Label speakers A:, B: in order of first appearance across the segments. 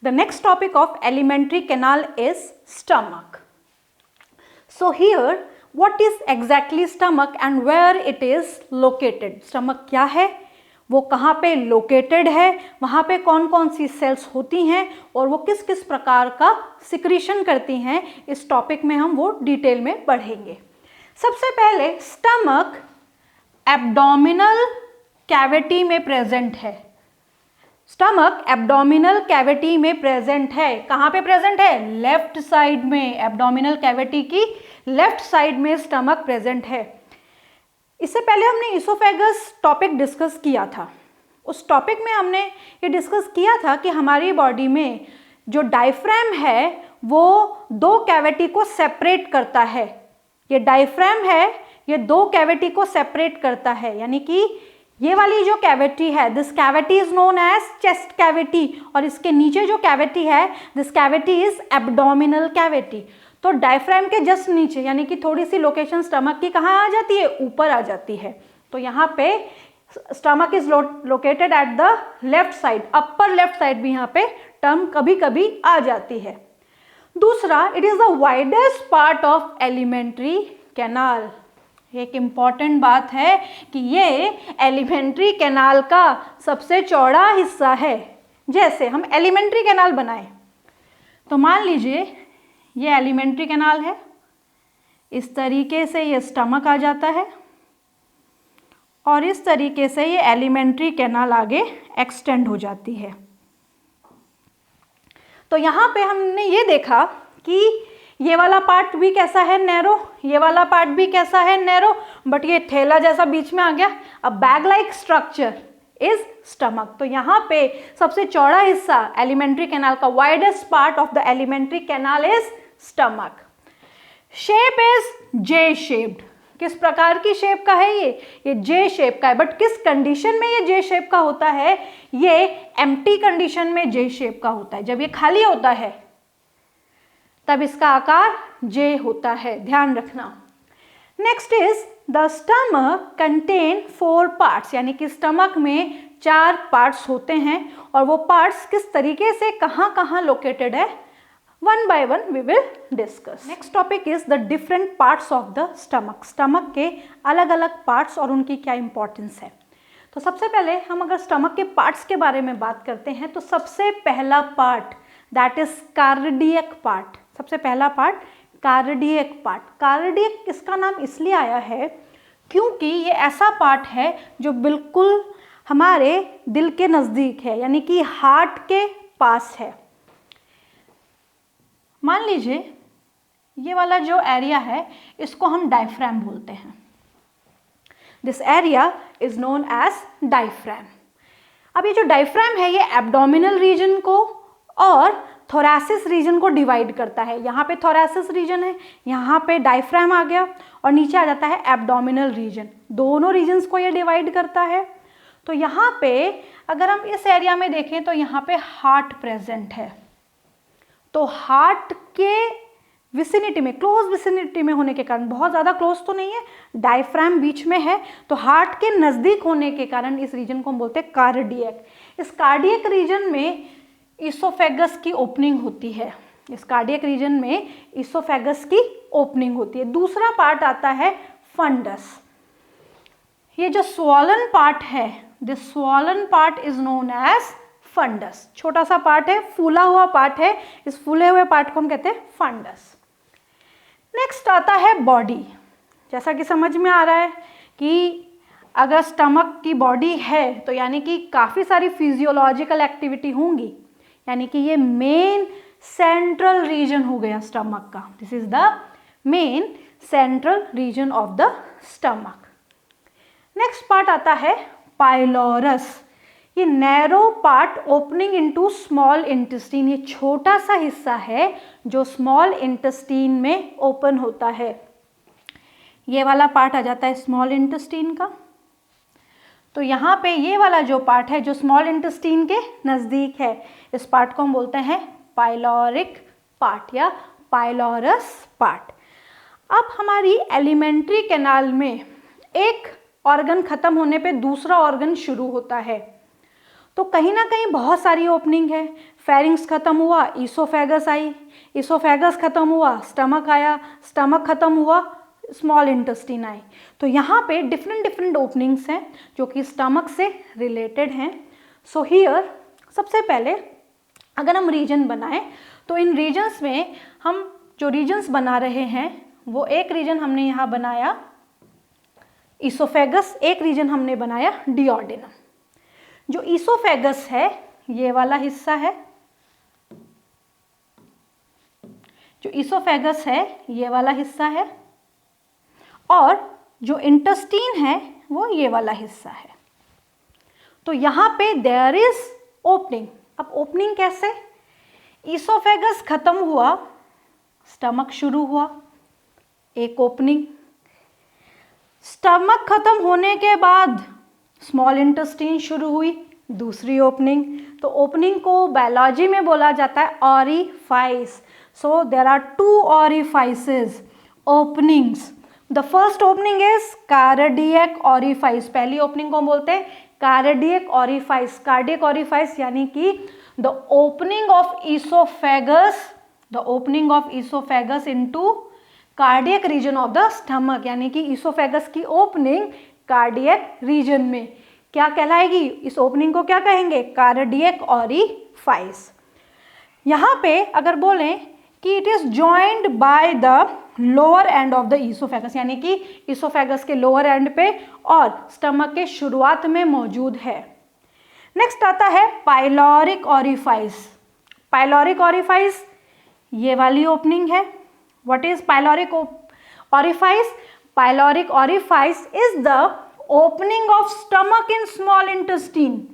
A: The next topic of alimentary canal is stomach. So here what is exactly stomach and where it is located? Stomach क्या है, वो कहाँ पे located है, वहाँ पे कौन कौन सी सेल्स होती हैं और वो किस किस प्रकार का सिक्रीशन करती हैं, इस टॉपिक में हम वो डिटेल में पढ़ेंगे। सबसे पहले स्टमक एब्डोमिनल कैविटी में प्रेजेंट है। स्टमक एब्डोमिनल कैविटी में प्रेजेंट है। कहाँ पे प्रेजेंट है? लेफ्ट साइड में। एब्डोमिनल कैविटी की लेफ्ट साइड में स्टमक प्रेजेंट है। इससे पहले हमने इसोफेगस टॉपिक डिस्कस किया था। उस टॉपिक में हमने ये डिस्कस किया था कि हमारी बॉडी में जो डायफ्राम है वो दो कैविटी को सेपरेट करता है। ये डायफ्राम है, ये दो कैविटी को सेपरेट करता है, यानी कि ये वाली जो कैविटी है, this cavity is known as chest cavity, और इसके नीचे जो कैविटी है, this cavity is abdominal cavity. तो डायफ्राम के जस्ट नीचे, यानी कि थोड़ी सी लोकेशन स्टमक की कहाँ आ जाती है? ऊपर आ जाती है। तो यहाँ पे stomach is located at the left side, upper left side भी यहाँ पे टर्म कभी कभी आ जाती है। दूसरा, it is the widest part of alimentary canal. एक इम्पॉर्टेंट बात है कि ये एलिमेंट्री कैनाल का सबसे चौड़ा हिस्सा है। जैसे हम एलिमेंट्री कैनाल बनाएं तो मान लीजिए ये एलिमेंट्री कैनाल है, इस तरीके से ये स्टमक आ जाता है और इस तरीके से ये एलिमेंट्री कैनाल आगे एक्सटेंड हो जाती है। तो यहाँ पे हमने ये देखा कि ये वाला पार्ट भी कैसा है? नैरो। ये वाला पार्ट भी कैसा है? नैरो। बट ये थैला जैसा बीच में आ गया। अब bag like structure is stomach. तो यहाँ पे सबसे चौड़ा हिस्सा एलिमेंट्री कैनाल का, widest part of the alimentary canal is stomach. Shape is J shaped. किस प्रकार की शेप का है ये जे शेप का है। बट किस कंडीशन में ये जे शेप का होता है? ये एम्प्टी कंडीशन में जे शेप का होता है। जब ये खाली होता है तब इसका आकार जे होता है, ध्यान रखना। Next is the stomach contain 4 parts, यानी कि स्टमक में 4 पार्ट्स होते हैं और वो पार्ट्स किस तरीके से कहाँ कहाँ लोकेटेड है, one by one we will discuss. Next topic is the different parts of the stomach. Stomach के अलग अलग पार्ट्स और उनकी क्या इंपॉर्टेंस है। तो सबसे पहले हम अगर स्टमक के पार्ट्स के बारे में बात करते हैं तो सबसे पहला part that is cardiac part. सबसे पहला पार्ट कार्डियक पार्ट। कार्डियक इसका नाम इसलिए आया है क्योंकि ये ऐसा पार्ट है जो बिल्कुल हमारे दिल के नज़दीक है, यानी कि हार्ट के पास है। मान लीजिए ये वाला जो एरिया है इसको हम डायफ्राम बोलते हैं। This area is known as diaphragm. अब ये जो डायफ्राम है ये एब्डोमिनल रीजन को और थोरैसिस रीजन को डिवाइड करता है। यहाँ पे थोरैसिस रीजन है, यहाँ पे डायफ्राम आ गया और नीचे आ जाता है एब्डोमिनल रीजन। दोनों रीजन्स को ये डिवाइड करता है। तो यहाँ पे अगर हम इस एरिया में देखें तो यहाँ पे हार्ट प्रेजेंट है। तो हार्ट के विसिनिटी में, क्लोज विसिनिटी में होने के कारण, बहुत ज़्यादा क्लोज तो नहीं है, डायफ्राम बीच में है, तो हार्ट के नज़दीक होने के कारण इस रीजन को हम बोलते हैं कार्डियक। इस कार्डियक रीजन में इसोफेगस की ओपनिंग होती है। इस कार्डियक रीजन में इसोफेगस की ओपनिंग होती है। दूसरा पार्ट आता है फंडस। ये जो स्वॉलन पार्ट है, this swollen part is known as fundus. छोटा सा पार्ट है, फूला हुआ पार्ट है, इस फूले हुए पार्ट को हम कहते हैं फंडस। नेक्स्ट आता है बॉडी। जैसा कि समझ में आ रहा है कि अगर स्टमक की बॉडी है तो यानी कि काफ़ी सारी फिजियोलॉजिकल एक्टिविटी होंगी, यानी कि ये मेन सेंट्रल रीजन हो गया स्टमक का। This is the main central region of the stomach. Next part आता है पाइलोरस। ये narrow part opening into small intestine. ये छोटा सा हिस्सा है जो स्मॉल इंटेस्टाइन में ओपन होता है। ये वाला पार्ट आ जाता है स्मॉल इंटेस्टाइन का। तो यहाँ पे ये वाला जो पार्ट है जो स्मॉल इंटेस्टाइन के नज़दीक है, इस पार्ट को हम बोलते हैं पाइलोरिक पार्ट या पाइलोरस पार्ट। अब हमारी एलिमेंट्री कैनाल में एक ऑर्गन खत्म होने पे दूसरा ऑर्गन शुरू होता है। तो कहीं ना कहीं बहुत सारी ओपनिंग है। फेरिंग्स खत्म हुआ, ईसोफेगस आई, ईसोफेगस खत्म हुआ, स्टमक आया, स्टमक खत्म हुआ, स्मॉल इंटेस्टाइन आई। तो यहाँ पे डिफरेंट डिफरेंट ओपनिंग्स हैं जो कि स्टमक से रिलेटेड हैं। सो हियर सबसे पहले अगर हम रीजन बनाएं तो इन रीजन्स में हम जो रीजन्स बना रहे हैं वो एक रीजन हमने यहाँ बनाया ईसोफेगस, एक रीजन हमने बनाया डिओर्डिनम। जो ईसोफेगस है ये वाला हिस्सा है, जो ईसोफेगस है ये वाला हिस्सा है, और जो इंटेस्टाइन है वो ये वाला हिस्सा है। तो यहाँ पे देयर इज ओपनिंग। अब ओपनिंग कैसे? ईसोफेगस खत्म हुआ, स्टमक शुरू हुआ, एक ओपनिंग। स्टमक खत्म होने के बाद स्मॉल इंटेस्टाइन शुरू हुई, दूसरी ओपनिंग। तो ओपनिंग को बायोलॉजी में बोला जाता है orifice. So there are 2 orifices, openings. The first opening is cardiac orifice. पहली ओपनिंग को बोलते हैं कार्डियक ऑरिफाइस। कार्डियक ऑरिफाइस यानी कि the opening of oesophagus, the opening of oesophagus into cardiac region of the stomach, यानी कि oesophagus की opening cardiac region में क्या कहलाएगी? इस ओपनिंग को क्या कहेंगे? Cardiac orifice. यहाँ पे अगर बोलें कि it is joined by the lower end of the oesophagus, यानी कि ईसोफेगस के लोअर एंड पे और स्टमक के शुरुआत में मौजूद है। नेक्स्ट आता है पाइलोरिक ऑरिफाइस। पाइलोरिक ऑरिफाइस ये वाली ओपनिंग है। What is pyloric orifice? Pyloric orifice is the opening of stomach in small intestine.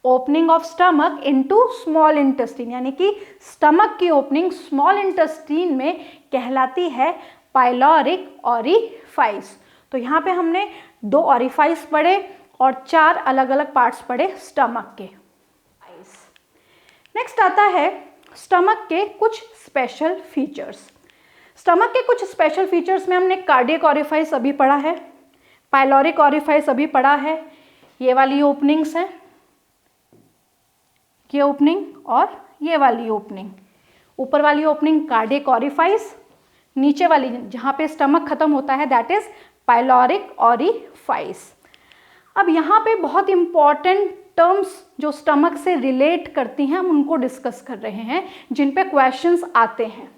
A: Opening of stomach into small intestine, यानी कि स्टमक की ओपनिंग स्मॉल इंटेस्टाइन में कहलाती है पाइलोरिक ऑरिफाइस। तो यहाँ पे हमने 2 ऑरिफाइस पढ़े और 4 अलग अलग पार्ट्स पढ़े स्टमक के। नेक्स्ट आता है स्टमक के कुछ स्पेशल फीचर्स। स्टमक के कुछ स्पेशल फीचर्स में हमने कार्डियक ऑरिफाइस अभी पढ़ा है, पाइलोरिक ऑरिफाइस अभी पढ़ा है, ये वाली ओपनिंग्स हैं, ये ओपनिंग और ये वाली ओपनिंग। ऊपर वाली ओपनिंग कार्डियक ऑरिफाइस, नीचे वाली जहाँ पे स्टमक खत्म होता है दैट इज पाइलोरिक ऑरिफाइस। अब यहाँ पे बहुत इंपॉर्टेंट टर्म्स जो स्टमक से रिलेट करती हैं हम उनको डिस्कस कर रहे हैं, जिन पे क्वेश्चंस आते हैं।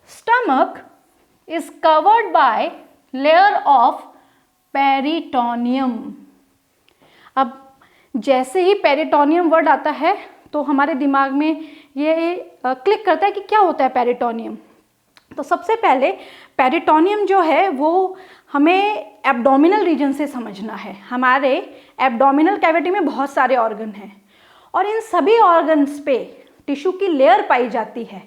A: Stomach is covered by layer of peritoneum. अब जैसे ही पेरिटोनियम वर्ड आता है तो हमारे दिमाग में ये क्लिक करता है कि क्या होता है पेरिटोनियम। तो सबसे पहले पेरिटोनियम जो है वो हमें एब्डोमिनल रीजन से समझना है। हमारे एब्डोमिनल कैविटी में बहुत सारे ऑर्गन हैं और इन सभी ऑर्गन्स पे टिश्यू की लेयर पाई जाती है।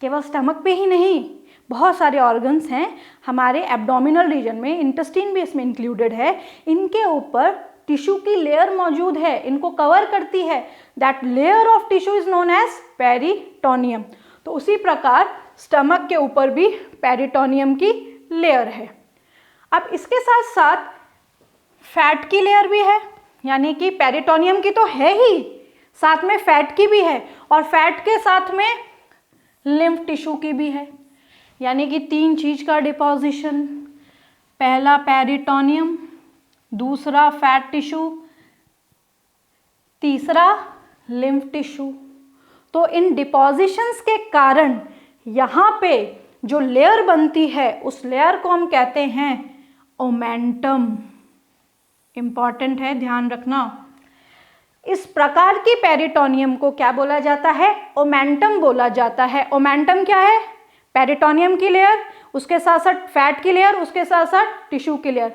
A: केवल स्टमक पे ही नहीं, बहुत सारे ऑर्गन्स हैं हमारे एब्डोमिनल रीजन में, इंटेस्टाइन भी इसमें इंक्लूडेड है। इनके ऊपर टिश्यू की लेयर मौजूद है, इनको कवर करती है। That layer of tissue is known as peritoneum. तो उसी प्रकार स्टमक के ऊपर भी पेरिटोनियम की लेयर है। अब इसके साथ साथ फैट की लेयर भी है, यानी कि पेरिटोनियम की तो है ही, साथ में फैट की भी है, और फैट के साथ में लिम्फ टिश्यू की भी है। यानी कि 3 चीज का डिपोजिशन, पहला पेरिटोनियम, दूसरा फैट टिश्यू, तीसरा लिम्फ टिश्यू। तो इन डिपोजिशंस के कारण यहाँ पे जो लेयर बनती है उस लेयर को हम कहते हैं ओमेंटम। इंपॉर्टेंट है, ध्यान रखना। इस प्रकार की पेरिटोनियम को क्या बोला जाता है? ओमेंटम बोला जाता है। ओमेंटम क्या है? पेरिटोनियम की लेयर, उसके साथ साथ फैट की लेयर, उसके साथ साथ टिश्यू की लेयर।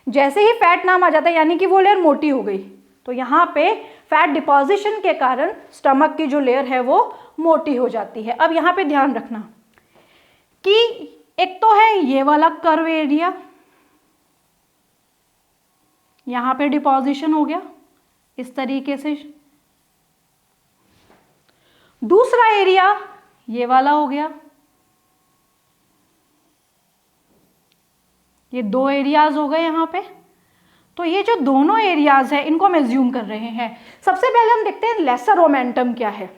A: जैसे ही फैट नाम आ जाता है यानी कि वो लेयर मोटी हो गई, तो यहाँ पे फैट डिपोजिशन के कारण स्टमक की जो लेयर है वो मोटी हो जाती है। अब यहाँ पे ध्यान रखना कि एक तो है ये वाला कर्व एरिया, यहाँ पे डिपोजिशन हो गया इस तरीके से। दूसरा एरिया ये वाला हो गया। ये 2 एरियाज हो गए यहाँ पे। तो ये जो दोनों एरियाज है इनको हम एज्यूम कर रहे हैं। सबसे पहले हम देखते हैं लेसर ओमेंटम क्या है।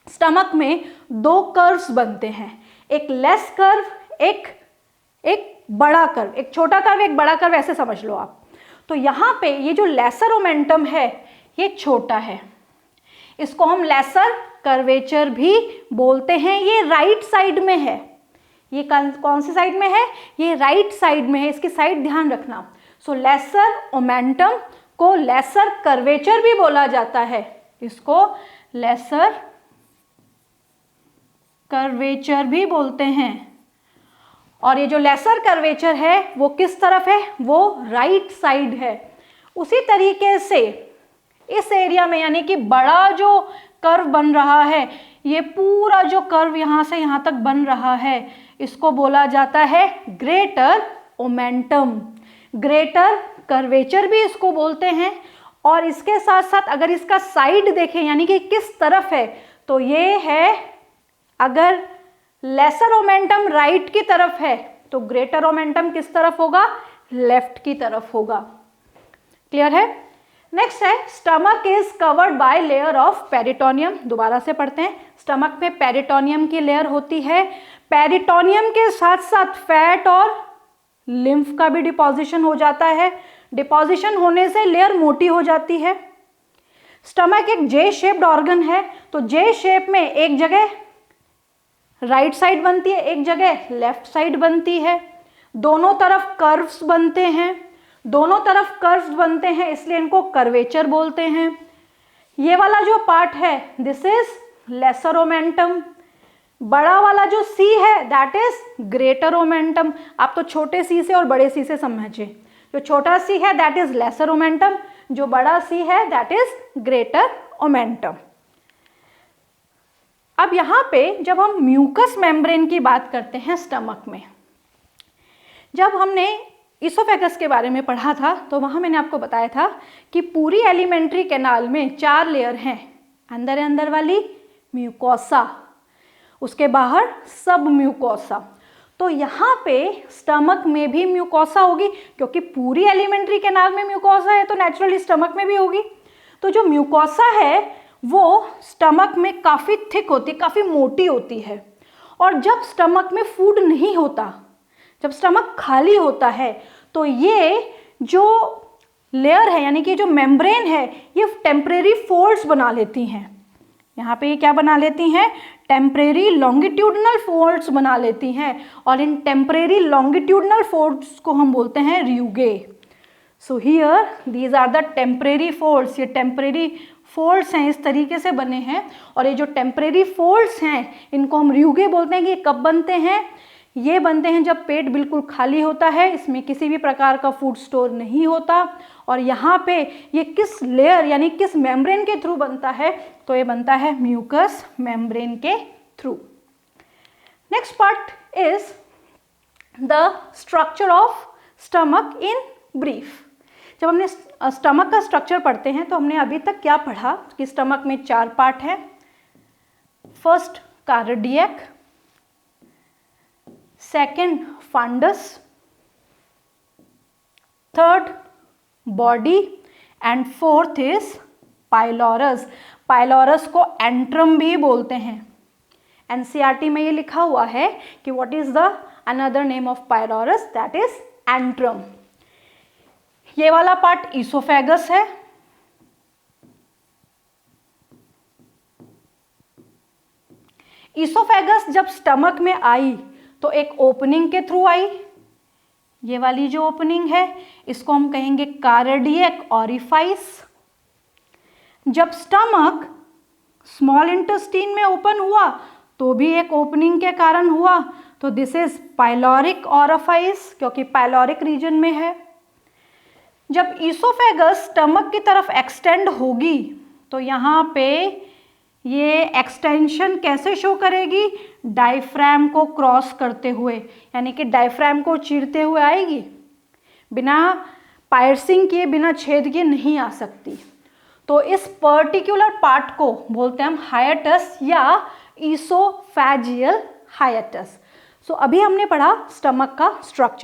A: स्टमक में दो कर्व्स बनते हैं, एक लेस कर्व, एक बड़ा कर्व, एक छोटा कर्व एक बड़ा कर्व, ऐसे समझ लो आप। तो यहाँ पे ये जो लेसर ओमेंटम है ये छोटा है, इसको हम लेसर कर्वेचर भी बोलते हैं। ये राइट साइड में है, ये कौन सी साइड में है, ये राइट साइड में है, इसकी साइड ध्यान रखना। सो लेसर ओमेंटम को लेसर कर्वेचर भी बोला जाता है, इसको लेसर कर्वेचर भी बोलते हैं। और ये जो लेसर कर्वेचर है वो किस तरफ है, वो राइट साइड है। उसी तरीके से इस एरिया में यानी कि बड़ा जो कर्व बन रहा है, ये पूरा जो कर्व यहाँ से यहाँ तक बन रहा है, इसको बोला जाता है ग्रेटर ओमेंटम। ग्रेटर कर्वेचर भी इसको बोलते हैं। और इसके साथ साथ अगर इसका साइड देखें यानी कि किस तरफ है, तो ये है, अगर लेसर ओमेंटम राइट की तरफ है तो ग्रेटर ओमेंटम किस तरफ होगा, लेफ्ट की तरफ होगा। क्लियर है। नेक्स्ट है stomach is covered by layer of peritoneum. दोबारा से पढ़ते हैं। स्टमक पे पेरिटोनियम की लेयर होती है। पेरिटोनियम के साथ साथ फैट और लिम्फ का भी डिपोजिशन हो जाता है। डिपोजिशन होने से लेयर मोटी हो जाती है। स्टमक एक जे शेप्ड ऑर्गन है, तो जे शेप में एक जगह राइट साइड बनती है, एक जगह लेफ्ट साइड बनती है। दोनों तरफ कर्व्स बनते हैं, दोनों तरफ कर्व्स बनते हैं, इसलिए इनको कर्वेचर बोलते हैं। ये वाला जो पार्ट है दिस इज लेसर ओमेंटम। बड़ा वाला जो सी है दैट इज ग्रेटर ओमेंटम। आप तो छोटे सी से और बड़े सी से समझिए। जो छोटा सी है दैट इज लेसर ओमेंटम, जो बड़ा सी है दैट इज ग्रेटर ओमेंटम। अब यहाँ पे जब हम म्यूकस मेम्ब्रेन की बात करते हैं स्टमक में, जब हमने इसोफेगस के बारे में पढ़ा था तो वहाँ मैंने आपको बताया था कि पूरी एलिमेंट्री कैनाल में 4 लेयर हैं। अंदर वाली म्यूकोसा, उसके बाहर सब म्यूकोसा। तो यहाँ पे स्टमक में भी म्यूकोसा होगी, क्योंकि पूरी एलिमेंट्री कैनाल में म्यूकोसा है तो नेचुरली स्टमक में भी होगी। तो जो म्यूकोसा है वो स्टमक में काफ़ी थिक होती है, काफ़ी मोटी होती है। और जब स्टमक में फूड नहीं होता, जब स्टमक खाली होता है, तो ये जो लेयर है यानी कि जो मेम्ब्रेन है ये टेम्परेरी फोल्ड्स बना लेती हैं। यहाँ पे ये क्या बना लेती हैं, टेम्परेरी लॉन्गिट्यूडनल फोल्ड्स बना लेती हैं। और इन टेम्परेरी लॉन्गिट्यूडनल फोल्ड्स को हम बोलते हैं rugae. So here these are the temporary folds. ये टेम्परेरी फोल्ड्स हैं, इस तरीके से बने हैं। और ये जो टेम्परेरी फोल्ड्स हैं इनको हम रियुगे बोलते हैं। कि ये कब बनते हैं, ये बनते हैं जब पेट बिल्कुल खाली होता है, इसमें किसी भी प्रकार का फूड स्टोर नहीं होता। और यहाँ पे ये किस लेयर यानी किस मेम्ब्रेन के थ्रू बनता है, तो ये बनता है म्यूकस मेम्ब्रेन के through. Next part is the structure of stomach in brief. जब हमने स्टमक का स्ट्रक्चर पढ़ते हैं तो हमने अभी तक क्या पढ़ा कि स्टमक में 4 पार्ट हैं। First cardiac, second fundus, third body and fourth is pylorus. Pylorus को एंट्रम भी बोलते हैं। एनसीईआरटी में ये लिखा हुआ है कि what is the another name of pylorus, that is antrum. ये वाला पार्ट इसोफेगस है। इसोफेगस जब स्टमक में आई तो एक ओपनिंग के थ्रू आई। ये वाली जो ओपनिंग है इसको हम कहेंगे कार्डियक ऑरिफाइस। जब स्टमक स्मॉल इंटेस्टाइन में ओपन हुआ तो भी एक ओपनिंग के कारण हुआ, तो दिस इज पाइलोरिक ऑरिफाइस, क्योंकि पाइलोरिक रीजन में है। जब इसोफेगस स्टमक की तरफ एक्सटेंड होगी तो यहाँ पे ये एक्सटेंशन कैसे शो करेगी, डायफ्राम को क्रॉस करते हुए, यानी कि डायफ्राम को चीरते हुए आएगी। बिना पायर्सिंग किए, बिना छेद किए नहीं आ सकती। तो इस पर्टिकुलर पार्ट को बोलते हैं हम हायटस या इसोफेजियल हायटस। सो अभी हमने पढ़ा स्टमक का स्ट्रक्चर।